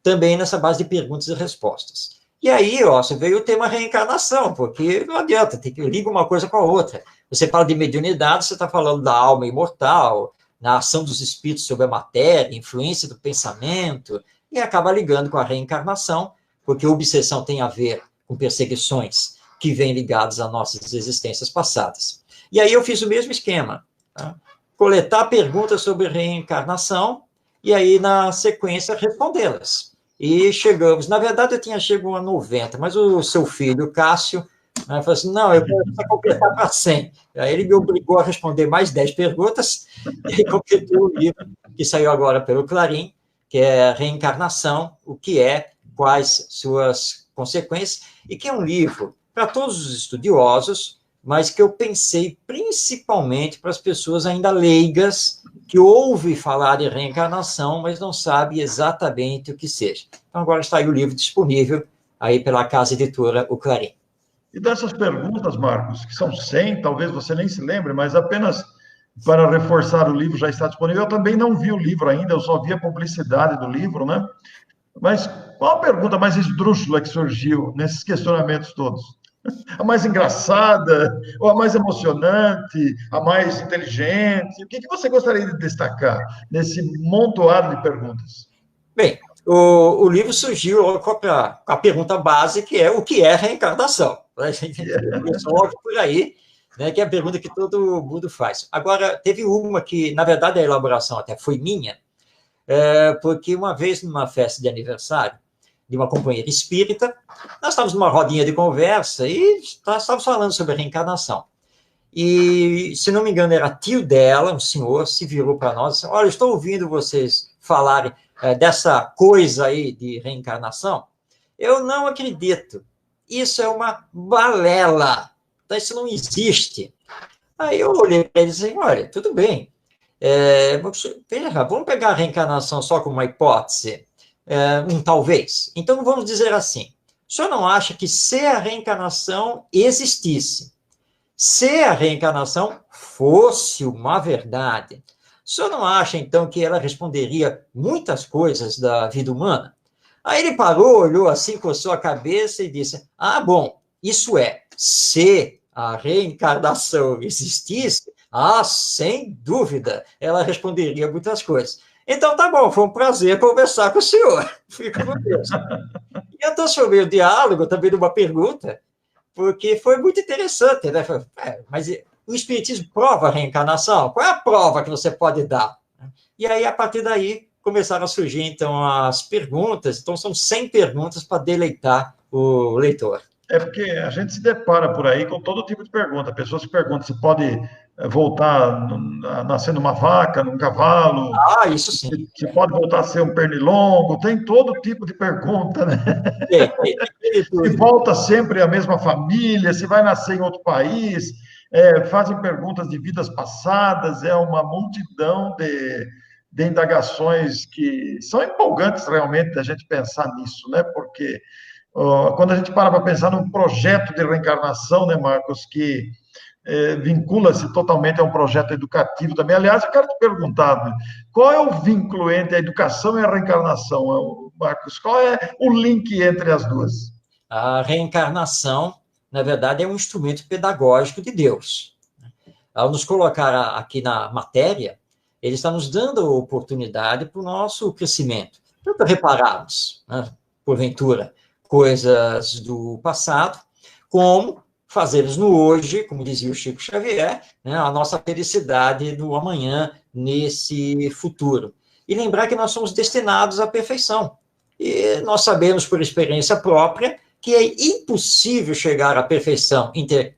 também nessa base de perguntas e respostas. E aí, você veio o tema reencarnação, porque não adianta, tem que ligar uma coisa com a outra. Você fala de mediunidade, você está falando da alma imortal, na ação dos espíritos sobre a matéria, influência do pensamento, e acaba ligando com a reencarnação, porque a obsessão tem a ver com perseguições que vêm ligadas a nossas existências passadas. E aí eu fiz o mesmo esquema, tá? Coletar perguntas sobre reencarnação, e aí, na sequência, respondê-las. E chegamos, na verdade, eu tinha chegado a 90, mas o seu filho, o Cássio, falou assim: não, eu vou completar para 100. Aí ele me obrigou a responder mais 10 perguntas, e completei o livro, que saiu agora pelo Clarim, que é Reencarnação, o que é, quais suas consequências, e que é um livro para todos os estudiosos, mas que eu pensei principalmente para as pessoas ainda leigas, que ouvem falar de reencarnação, mas não sabem exatamente o que seja. Então, agora está aí o livro disponível, aí pela Casa Editora, o Clarim. E dessas perguntas, Marcos, que são 100, talvez você nem se lembre, mas apenas para reforçar, o livro já está disponível. Eu também não vi o livro ainda, eu só vi a publicidade do livro, né? Mas qual a pergunta mais esdrúxula que surgiu nesses questionamentos todos? A mais engraçada, ou a mais emocionante, a mais inteligente? O que você gostaria de destacar nesse montoado de perguntas? Bem, o livro surgiu com a pergunta base, que é: o que é reencarnação? A gente começou logo por aí, né, que é a pergunta que todo mundo faz. Agora, teve uma que, na verdade, a elaboração até foi minha, porque uma vez, numa festa de aniversário de uma companheira espírita, nós estávamos numa rodinha de conversa e estávamos falando sobre a reencarnação. E, se não me engano, era tio dela, um senhor, se virou para nós e disse: olha, estou ouvindo vocês falarem dessa coisa aí de reencarnação. Eu não acredito. Isso é uma balela. Isso não existe. Aí eu olhei para ele e disse: olha, tudo bem. Vamos pegar a reencarnação só como uma hipótese? Talvez. Então, vamos dizer assim: o senhor não acha que, se a reencarnação existisse, se a reencarnação fosse uma verdade, o senhor não acha, então, que ela responderia muitas coisas da vida humana? Aí ele parou, olhou assim, coçou a cabeça e disse: bom, isso é, se a reencarnação existisse, Ah, sem dúvida, ela responderia muitas coisas. Então, tá bom, foi um prazer conversar com o senhor. Fico com Deus. E eu transformei o diálogo também numa pergunta, porque foi muito interessante, né? Mas o Espiritismo prova a reencarnação? Qual é a prova que você pode dar? E aí, a partir daí, começaram a surgir, então, as perguntas. Então, são 100 perguntas para deleitar o leitor. É porque a gente se depara por aí com todo tipo de pergunta. Pessoas que perguntam se pode voltar a nascer numa vaca, num cavalo, Ah, isso sim. se pode voltar a ser um pernilongo, tem todo tipo de pergunta, né? Se volta sempre a mesma família, se vai nascer em outro país, fazem perguntas de vidas passadas, é uma multidão de indagações que são empolgantes realmente da gente pensar nisso, né? Porque quando a gente para pensar num projeto de reencarnação, né, Marcos, que vincula-se totalmente a um projeto educativo também. Aliás, eu quero te perguntar, né, qual é o vínculo entre a educação e a reencarnação, Marcos? Qual é o link entre as duas? A reencarnação, na verdade, é um instrumento pedagógico de Deus. Ao nos colocar aqui na matéria, ele está nos dando a oportunidade para o nosso crescimento. Tanto repararmos, né, porventura, coisas do passado, como fazermos no hoje, como dizia o Chico Xavier, né, a nossa felicidade no amanhã, nesse futuro. E lembrar que nós somos destinados à perfeição. E nós sabemos, por experiência própria, que é impossível chegar à perfeição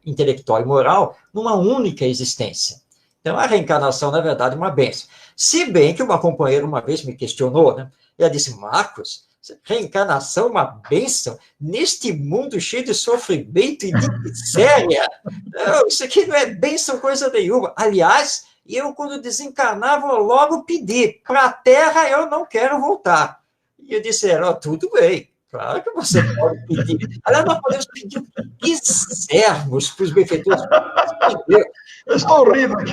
intelectual e moral numa única existência. Então, a reencarnação, na verdade, é uma bênção. Se bem que uma companheira uma vez me questionou, né? Ela disse, Marcos, reencarnação é uma bênção neste mundo cheio de sofrimento e de miséria. Não, isso aqui não é bênção coisa nenhuma. Aliás, eu, quando desencarnar, vou logo pedir, para a Terra eu não quero voltar. E eu disse, tudo bem, claro que você pode pedir. Aliás, nós podemos pedir o que quisermos para os benfeitores. Eu estou rindo aqui.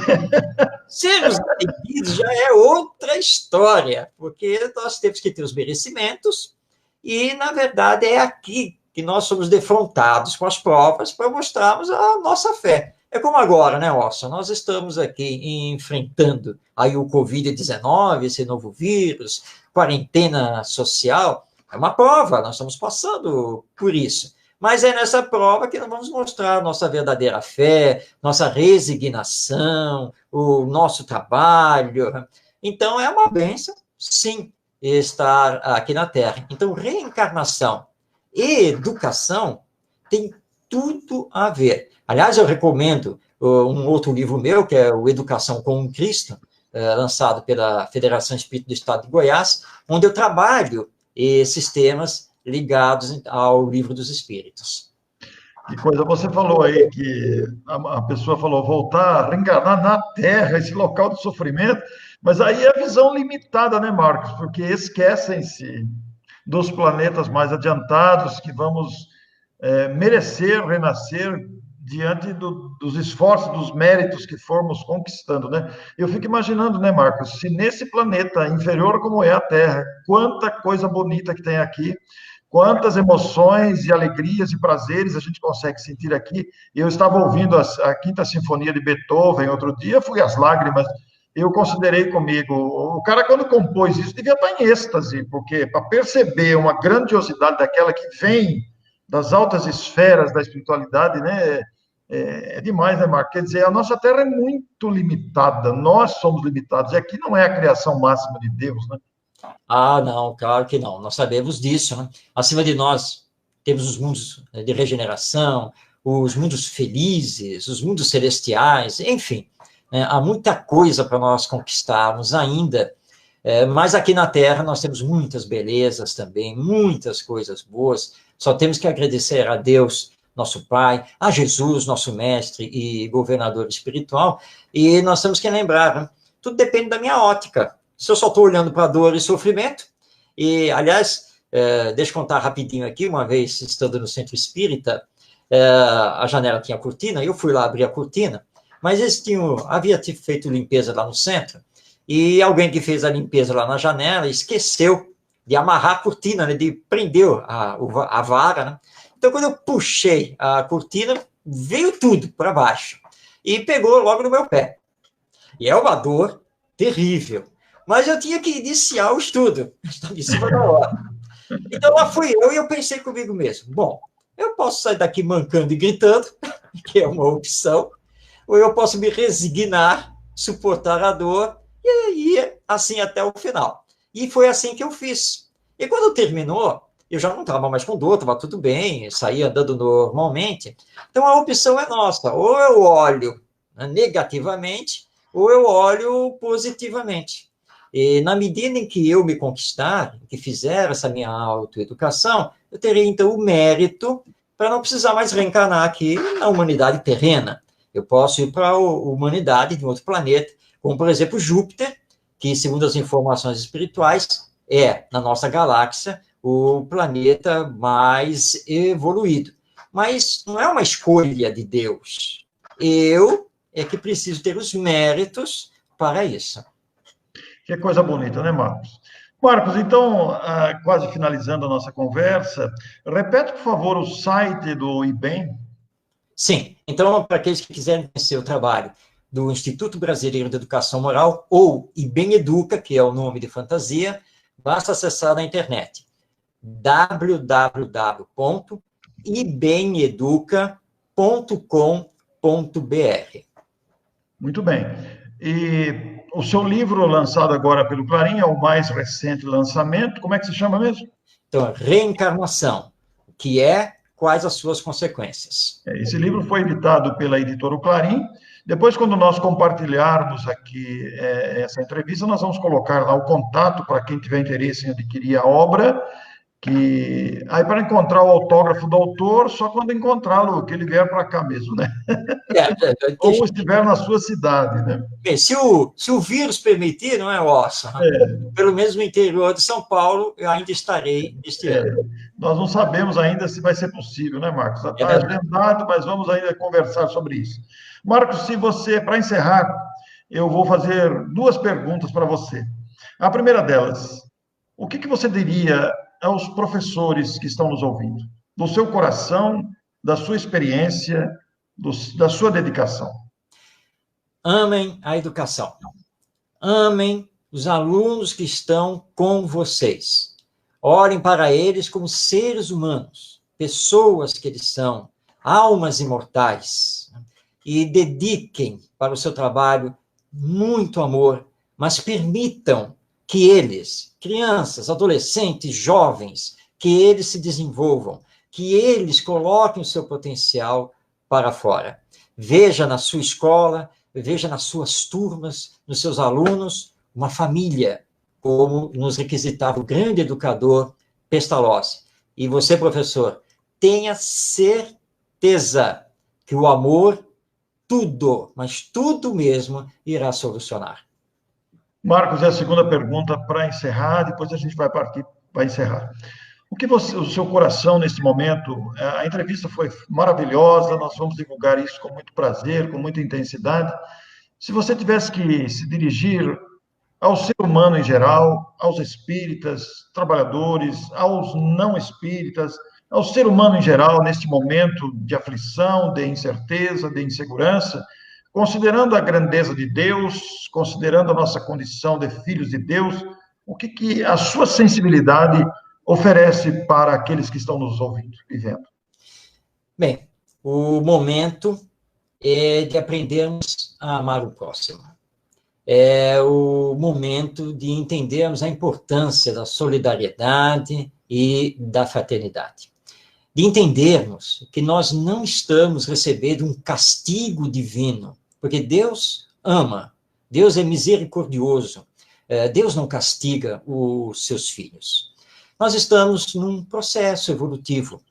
Sermos atendidos já é outra história, porque nós temos que ter os merecimentos e, na verdade, é aqui que nós somos defrontados com as provas para mostrarmos a nossa fé. É como agora, né, Orson? Nós estamos aqui enfrentando aí o Covid-19, esse novo vírus, quarentena social, é uma prova, nós estamos passando por isso. Mas é nessa prova que nós vamos mostrar a nossa verdadeira fé, nossa resignação, o nosso trabalho. Então, é uma bênção, sim, estar aqui na Terra. Então, reencarnação e educação tem tudo a ver. Aliás, eu recomendo um outro livro meu, que é o Educação com Cristo, lançado pela Federação Espírita do Estado de Goiás, onde eu trabalho esses temas ligados ao Livro dos Espíritos. Que coisa, você falou aí que a pessoa falou voltar, reencarnar na Terra, esse local de sofrimento, mas aí é a visão limitada, né, Marcos? Porque esquecem-se dos planetas mais adiantados que vamos merecer renascer diante dos esforços, dos méritos que formos conquistando, né? Eu fico imaginando, né, Marcos, se nesse planeta inferior como é a Terra, quanta coisa bonita que tem aqui, quantas emoções e alegrias e prazeres a gente consegue sentir aqui. Eu estava ouvindo a Quinta Sinfonia de Beethoven outro dia, fui às lágrimas, eu considerei comigo, o cara quando compôs isso devia estar em êxtase, porque para perceber uma grandiosidade daquela que vem das altas esferas da espiritualidade, né, é demais, né, Marco? Quer dizer, a nossa Terra é muito limitada, nós somos limitados, e aqui não é a criação máxima de Deus, né? Ah, não, claro que não. Nós sabemos disso, né? Acima de nós temos os mundos de regeneração, os mundos felizes, os mundos celestiais, enfim, né? Há muita coisa para nós conquistarmos ainda, mas aqui na Terra nós temos muitas belezas também, muitas coisas boas, só temos que agradecer a Deus, nosso Pai, a Jesus, nosso mestre e governador espiritual, e nós temos que lembrar, né? Tudo depende da minha ótica. Se eu só estou olhando para dor e sofrimento, e, aliás, deixa eu contar rapidinho aqui, uma vez estando no centro espírita, a janela tinha cortina, eu fui lá abrir a cortina, mas eles havia feito limpeza lá no centro, e alguém que fez a limpeza lá na janela esqueceu de amarrar a cortina, né, de prender a vara, né? Então, quando eu puxei a cortina, veio tudo para baixo, e pegou logo no meu pé. E é uma dor terrível. Mas eu tinha que iniciar o estudo, estava em cima da hora. Então lá fui eu e eu pensei comigo mesmo, bom, eu posso sair daqui mancando e gritando, que é uma opção, ou eu posso me resignar, suportar a dor e ir assim até o final. E foi assim que eu fiz. E quando terminou, eu já não estava mais com dor, estava tudo bem, saía andando normalmente. Então a opção é nossa, ou eu olho negativamente, ou eu olho positivamente. E na medida em que eu me conquistar, que fizer essa minha autoeducação, eu terei então o mérito para não precisar mais reencarnar aqui na humanidade terrena. Eu posso ir para a humanidade de um outro planeta, como por exemplo Júpiter, que segundo as informações espirituais é, na nossa galáxia, o planeta mais evoluído. Mas não é uma escolha de Deus. Eu é que preciso ter os méritos para isso. Que coisa bonita, né, Marcos? Marcos, então, quase finalizando a nossa conversa, repete, por favor, o site do IBEM. Sim, então, para aqueles que quiserem conhecer o trabalho do Instituto Brasileiro de Educação Moral, ou IBEM Educa, que é o nome de fantasia, basta acessar na internet www.ibemeduca.com.br. Muito bem. E o seu livro, lançado agora pelo Clarim, é o mais recente lançamento. Como é que se chama mesmo? Então, reencarnação, que é quais as suas consequências. Esse livro foi editado pela editora Clarim. Depois, quando nós compartilharmos aqui essa entrevista, nós vamos colocar lá o contato para quem tiver interesse em adquirir a obra. Que aí para encontrar o autógrafo do autor, só quando encontrá-lo, que ele vier para cá mesmo, né? Ou estiver na sua cidade, né? Bem, se o vírus permitir, não é, Orson? Pelo menos no interior de São Paulo, eu ainda estarei este ano. Nós não sabemos ainda se vai ser possível, né, Marcos? Está agendado, mas vamos ainda conversar sobre isso. Marcos, se você, para encerrar, eu vou fazer duas perguntas para você. A primeira delas, o que você diria aos professores que estão nos ouvindo? Do seu coração, da sua experiência, da sua dedicação. Amem a educação. Amem os alunos que estão com vocês. Olhem para eles como seres humanos, pessoas que eles são, almas imortais. E dediquem para o seu trabalho muito amor, mas permitam que eles, crianças, adolescentes, jovens, que eles se desenvolvam, que eles coloquem o seu potencial para fora. Veja na sua escola, veja nas suas turmas, nos seus alunos, uma família, como nos requisitava o grande educador Pestalozzi. E você, professor, tenha certeza que o amor, tudo, mas tudo mesmo, irá solucionar. Marcos, é a segunda pergunta para encerrar, depois a gente vai partir para encerrar. O que o seu coração, nesse momento, a entrevista foi maravilhosa, nós vamos divulgar isso com muito prazer, com muita intensidade. Se você tivesse que se dirigir ao ser humano em geral, aos espíritas, trabalhadores, aos não espíritas, ao ser humano em geral, neste momento de aflição, de incerteza, de insegurança, considerando a grandeza de Deus, considerando a nossa condição de filhos de Deus, o que a sua sensibilidade oferece para aqueles que estão nos ouvindo e vendo? Bem, o momento é de aprendermos a amar o próximo. É o momento de entendermos a importância da solidariedade e da fraternidade. De entendermos que nós não estamos recebendo um castigo divino, porque Deus ama, Deus é misericordioso, Deus não castiga os seus filhos. Nós estamos num processo evolutivo.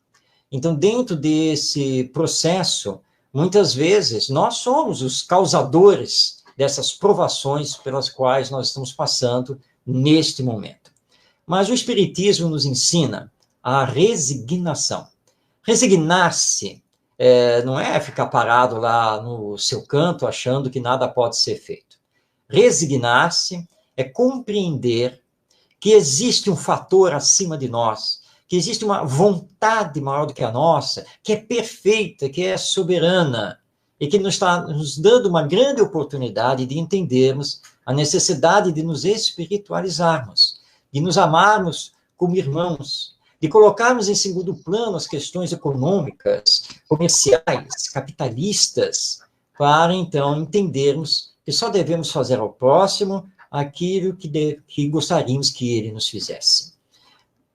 Então, dentro desse processo, muitas vezes, nós somos os causadores dessas provações pelas quais nós estamos passando neste momento. Mas o Espiritismo nos ensina a resignação. Resignar-se não é ficar parado lá no seu canto achando que nada pode ser feito. Resignar-se é compreender que existe um fator acima de nós, que existe uma vontade maior do que a nossa, que é perfeita, que é soberana, e que nos está nos dando uma grande oportunidade de entendermos a necessidade de nos espiritualizarmos, de nos amarmos como irmãos, de colocarmos em segundo plano as questões econômicas, comerciais, capitalistas, para, então, entendermos que só devemos fazer ao próximo aquilo que gostaríamos que ele nos fizesse.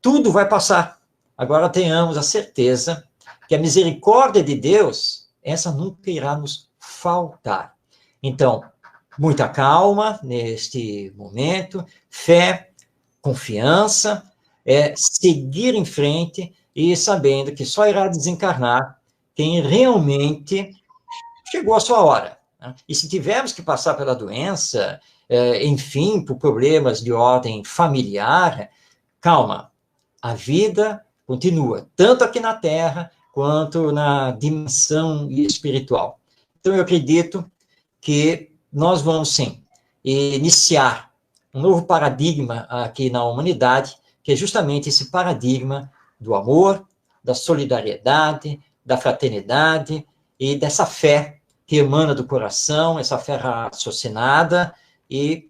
Tudo vai passar. Agora tenhamos a certeza que a misericórdia de Deus, essa nunca irá nos faltar. Então, muita calma neste momento, fé, confiança, seguir em frente e sabendo que só irá desencarnar quem realmente chegou a sua hora. Né? E se tivermos que passar pela doença, enfim, por problemas de ordem familiar, calma, a vida continua, tanto aqui na Terra, quanto na dimensão espiritual. Então, eu acredito que nós vamos, sim, iniciar um novo paradigma aqui na humanidade, que é justamente esse paradigma do amor, da solidariedade, da fraternidade e dessa fé que emana do coração, essa fé raciocinada, e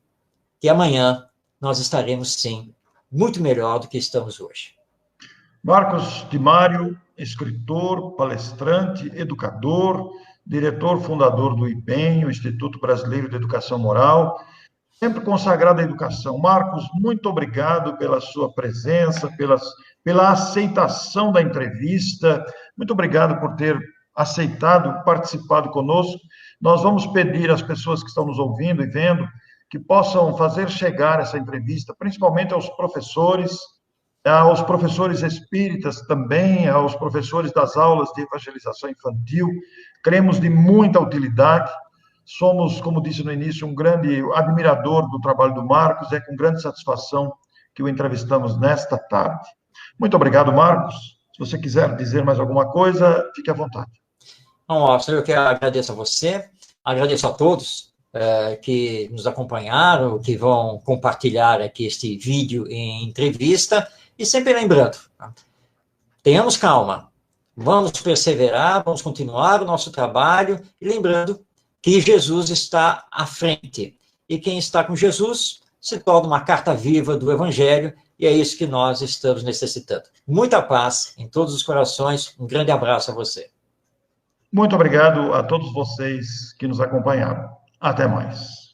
que amanhã nós estaremos, sim, muito melhor do que estamos hoje. Marcos de Mário, escritor, palestrante, educador, diretor fundador do IBEM, o Instituto Brasileiro de Educação Moral, sempre consagrado à educação. Marcos, muito obrigado pela sua presença, pela aceitação da entrevista, muito obrigado por ter aceitado, participado conosco. Nós vamos pedir às pessoas que estão nos ouvindo e vendo que possam fazer chegar essa entrevista, principalmente aos professores espíritas também, aos professores das aulas de evangelização infantil. Cremos de muita utilidade. Somos, como disse no início, um grande admirador do trabalho do Marcos. É com grande satisfação que o entrevistamos nesta tarde. Muito obrigado, Marcos. Se você quiser dizer mais alguma coisa, fique à vontade. Bom, eu que agradeço a você, agradeço a todos que nos acompanharam, que vão compartilhar aqui este vídeo em entrevista, e sempre lembrando, tenhamos calma, vamos perseverar, vamos continuar o nosso trabalho, e lembrando que Jesus está à frente, e quem está com Jesus se torna uma carta viva do Evangelho, e é isso que nós estamos necessitando. Muita paz em todos os corações, um grande abraço a você. Muito obrigado a todos vocês que nos acompanharam. Até mais.